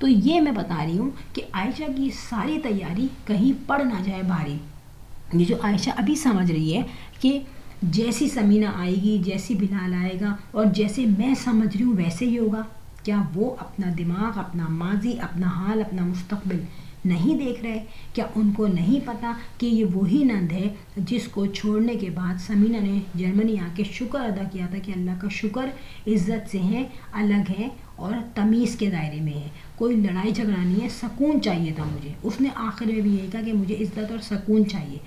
تو یہ میں بتا رہی ہوں کہ عائشہ کی ساری تیاری کہیں پڑ نہ جائے بھاری. یہ جو عائشہ ابھی سمجھ رہی ہے کہ جیسی سمینہ آئے گی، جیسی بلال آئے گا اور جیسے میں سمجھ رہی ہوں ویسے ہی ہوگا، کیا وہ اپنا دماغ، اپنا ماضی، اپنا حال، اپنا مستقبل نہیں دیکھ رہے؟ کیا ان کو نہیں پتہ کہ یہ وہی نند ہے جس کو چھوڑنے کے بعد سمینہ نے جرمنی آ کے شکر ادا کیا تھا کہ اللہ کا شکر، عزت سے ہیں، الگ ہیں اور تمیز کے دائرے میں ہے، کوئی لڑائی جھگڑا نہیں ہے، سکون چاہیے تھا مجھے. اس نے آخر میں بھی یہی کہا کہ مجھے عزت اور سکون چاہیے.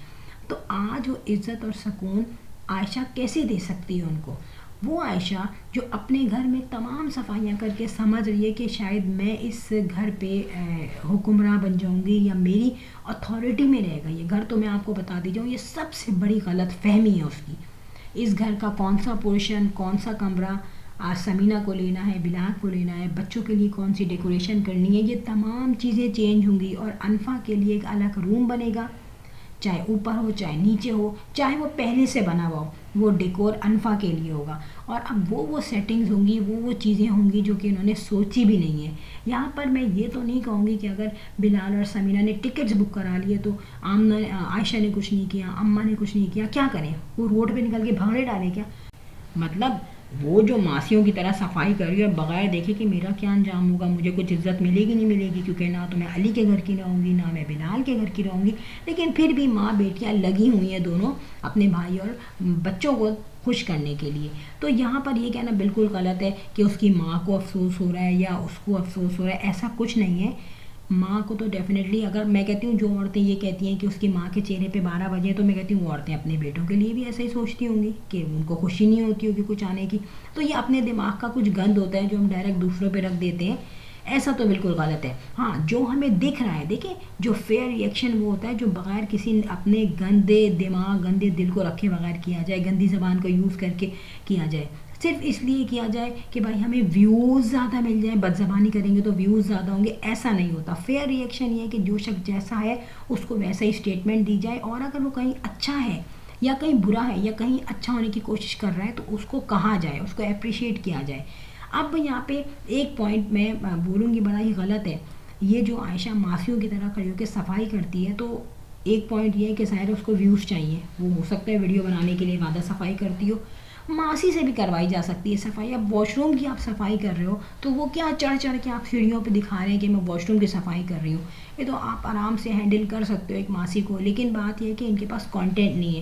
تو آج وہ عزت اور سکون عائشہ کیسے دے سکتی ہے ان کو؟ وہ عائشہ جو اپنے گھر میں تمام صفائیاں کر کے سمجھ رہی ہے کہ شاید میں اس گھر پہ حکمراں بن جاؤں گی یا میری اتھارٹی میں رہے گا یہ گھر. تو میں آپ کو بتا دی جاؤں، یہ سب سے بڑی غلط فہمی ہے اس کی. اس گھر کا کون سا پورشن، کون سا کمرہ آج سمینہ کو لینا ہے، بلال کو لینا ہے، بچوں کے لیے کون سی ڈیکوریشن کرنی ہے، یہ تمام چیزیں چینج ہوں گی اور انفا کے لیے ایک الگ روم بنے گا، چاہے اوپر ہو چاہے نیچے ہو، چاہے وہ پہلے سے بنا ہوا ہو، وہ ڈیکور انفا کے لیے ہوگا. اور اب وہ سیٹنگز ہوں گی، وہ چیزیں ہوں گی جو کہ انہوں نے سوچی بھی نہیں ہے. یہاں پر میں یہ تو نہیں کہوں گی کہ اگر بلال اور سمینہ نے ٹکٹس بک کرا لیے تو عائشہ نے کچھ نہیں کیا، اماں نے کچھ نہیں کیا، کیا کریں؟ وہ روڈ پہ نکل کے بھاگڑے ڈالیں کیا؟ مطلب وہ جو ماسیوں کی طرح صفائی کر رہی ہے اور بغیر دیکھے کہ میرا کیا انجام ہوگا، مجھے کچھ عزت ملے گی نہیں ملے گی، کیونکہ نہ تو میں علی کے گھر کی رہوں گی نہ میں بلال کے گھر کی رہوں گی. لیکن پھر بھی ماں بیٹیاں لگی ہوئی ہیں دونوں اپنے بھائی اور بچوں کو خوش کرنے کے لیے. تو یہاں پر یہ کہنا بالکل غلط ہے کہ اس کی ماں کو افسوس ہو رہا ہے یا اس کو افسوس ہو رہا ہے، ایسا کچھ نہیں ہے. ماں کو تو ڈیفینیٹلی، اگر میں کہتی ہوں جو عورتیں یہ کہتی ہیں کہ اس کی ماں کے چہرے پہ 12 بجے، تو میں کہتی ہوں وہ عورتیں اپنے بیٹوں کے لیے بھی ایسا ہی سوچتی ہوں گی کہ ان کو خوشی نہیں ہوتی ہوگی کچھ آنے کی. تو یہ اپنے دماغ کا کچھ گند ہوتا ہے جو ہم ڈائریکٹ دوسروں پہ رکھ دیتے ہیں، ایسا تو بالکل غلط ہے. ہاں جو ہمیں دکھ رہا ہے، دیکھیں جو فیئر ریئیکشن وہ ہوتا ہے جو بغیر کسی اپنے گندے دماغ گندے دل کو رکھے بغیر کیا جائے، گندی زبان کو یوز کر کے کیا جائے، صرف اس لیے کیا جائے کہ بھائی ہمیں ویوز زیادہ مل جائیں، بد زبانی کریں گے تو ویوز زیادہ ہوں گے. ایسا نہیں ہوتا. فیئر ریئیکشن یہ ہے کہ جو شخص جیسا ہے اس کو ویسا ہی اسٹیٹمنٹ دی جائے، اور اگر وہ کہیں اچھا ہے یا کہیں برا ہے یا کہیں اچھا ہونے کی کوشش کر رہا ہے تو اس کو کہا جائے، اس کو اپریشیٹ کیا جائے. اب یہاں پہ ایک پوائنٹ میں بولوں گی بڑا ہی غلط ہے، یہ جو عائشہ ماسیوں کی طرح کھڑی ہو کے صفائی کرتی ہے، تو ایک پوائنٹ یہ ہے کہ ظاہر اس کو ویوز چاہیے، وہ ہو سکتا ہے ویڈیو بنانے کے لیے زیادہ صفائی کرتی ہو. ماسی سے بھی کروائی جا سکتی ہے صفائی. اب واش روم کی آپ صفائی کر رہے ہو تو وہ کیا چڑھ چڑھ کے آپ سیڑھیوں پہ دکھا رہے ہیں کہ میں واش روم کی صفائی کر رہی ہوں؟ یہ تو آپ آرام سے ہینڈل کر سکتے ہو ایک ماسی کو. لیکن بات یہ ہے کہ ان کے پاس کانٹینٹ نہیں ہے.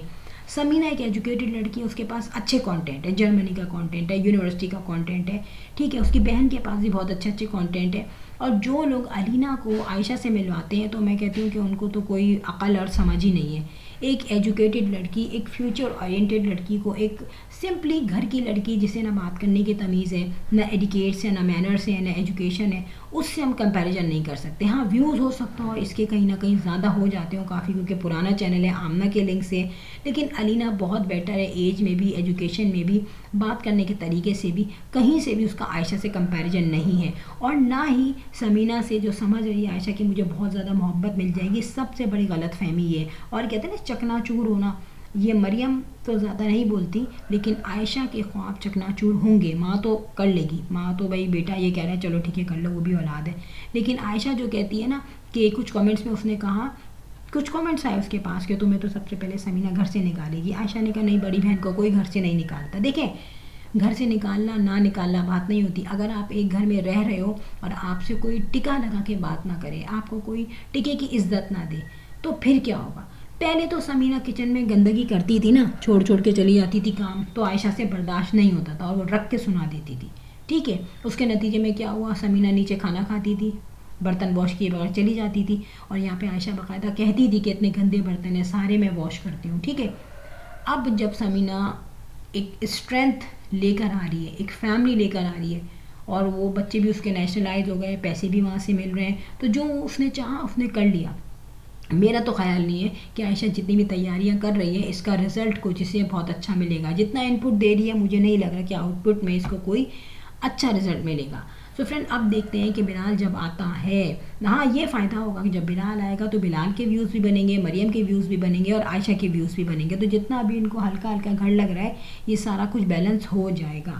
سمینہ ایک ایجوکیٹڈ لڑکی ہے، اس کے پاس اچھے کانٹینٹ ہے، جرمنی کا کانٹینٹ ہے، یونیورسٹی کا کانٹینٹ ہے، ٹھیک ہے. اس کی بہن کے پاس بھی بہت اچھے کانٹینٹ ہے. اور جو لوگ علینا کو عائشہ سے ملواتے ہیں تو میں کہتی ہوں کہ ان کو تو کوئی عقل اور سمجھ ہی نہیں ہے. ایک ایجوکیٹڈ لڑکی، ایک فیوچر اورینٹیڈ لڑکی کو ایک سمپلی گھر کی لڑکی جسے نہ بات کرنے کی تمیز ہے، نہ ایڈیکیٹس ہے، نہ مینرس ہے، نہ ایجوکیشن ہے، اس سے ہم کمپیریزن نہیں کر سکتے. ہاں ویوز ہو سکتا ہو اس کے کہیں نہ کہیں زیادہ ہو جاتے ہوں کافی، کیونکہ پرانا چینل ہے، آمنہ کے لنک سے. لیکن علینا بہت بیٹر ہے، ایج میں بھی، ایجوکیشن میں بھی، بات کرنے کے طریقے سے بھی، کہیں سے بھی اس کا عائشہ سے کمپیریزن نہیں ہے. اور نہ ہی سمینہ سے جو سمجھ رہی ہے عائشہ کی مجھے بہت زیادہ محبت مل جائے گی، سب سے بڑی غلط فہمی یہ ہے. اور کہتے ہیں نا چکنا چور ہونا، یہ مریم تو زیادہ نہیں بولتی لیکن عائشہ کے خواب چکنا چور ہوں گے. ماں تو کر لے گی، ماں تو بھائی بیٹا یہ کہہ رہا ہے چلو ٹھیک ہے کر لو، وہ بھی اولاد ہے. لیکن عائشہ جو کہتی ہے نا کہ کچھ کامنٹس میں اس نے کہا، کچھ کامنٹس آئے اس کے پاس کہ تمہیں تو سب سے پہلے سمینہ گھر سے نکالے گی. عائشہ نے کہا نہیں، بڑی بہن کو کوئی گھر سے نہیں نکالتا. دیکھیں گھر سے نکالنا نہ نکالنا بات نہیں ہوتی. اگر آپ ایک گھر میں رہ رہے ہو اور آپ سے کوئی ٹکا لگا کے بات نہ کرے، آپ کو کوئی ٹکے کی عزت نہ دے، تو پھر کیا ہوگا؟ پہلے تو سمینہ کچن میں گندگی کرتی تھی نا، چھوڑ چھوڑ کے چلی جاتی تھی کام، تو عائشہ سے برداشت نہیں ہوتا تھا اور وہ رکھ کے سنا دیتی تھی، ٹھیک ہے. اس کے نتیجے میں کیا ہوا؟ سمینہ نیچے کھانا کھاتی تھی، برتن واش کیے بغیر چلی جاتی تھی، اور یہاں پہ عائشہ باقاعدہ کہتی تھی کہ اتنے گندے برتن ہیں سارے میں واش کرتی ہوں، ٹھیک ہے. اب جب سمینہ ایک اسٹرینتھ لے کر آ رہی ہے، ایک فیملی لے کر آ رہی ہے، اور وہ بچے بھی اس کے نیشنلائز ہو گئے، پیسے بھی وہاں سے مل رہے ہیں، تو جو اس نے چاہا اس نے کر لیا. میرا تو خیال نہیں ہے کہ عائشہ جتنی بھی تیاریاں کر رہی ہے اس کا رزلٹ کچھ اسے بہت اچھا ملے گا. جتنا ان پٹ دے رہی ہے مجھے نہیں لگ رہا کہ آؤٹ پٹ میں اس کو کوئی اچھا رزلٹ ملے گا. سو فرینڈ اب دیکھتے ہیں کہ بلال جب آتا ہے، ہاں یہ فائدہ ہوگا کہ جب بلال آئے گا تو بلال کے ویوز بھی بنیں گے، مریم کے ویوز بھی بنیں گے اور عائشہ کے ویوز بھی بنیں گے. تو جتنا ابھی ان کو ہلکا ہلکا گھر لگ رہا ہے یہ سارا کچھ بیلنس ہو جائے گا.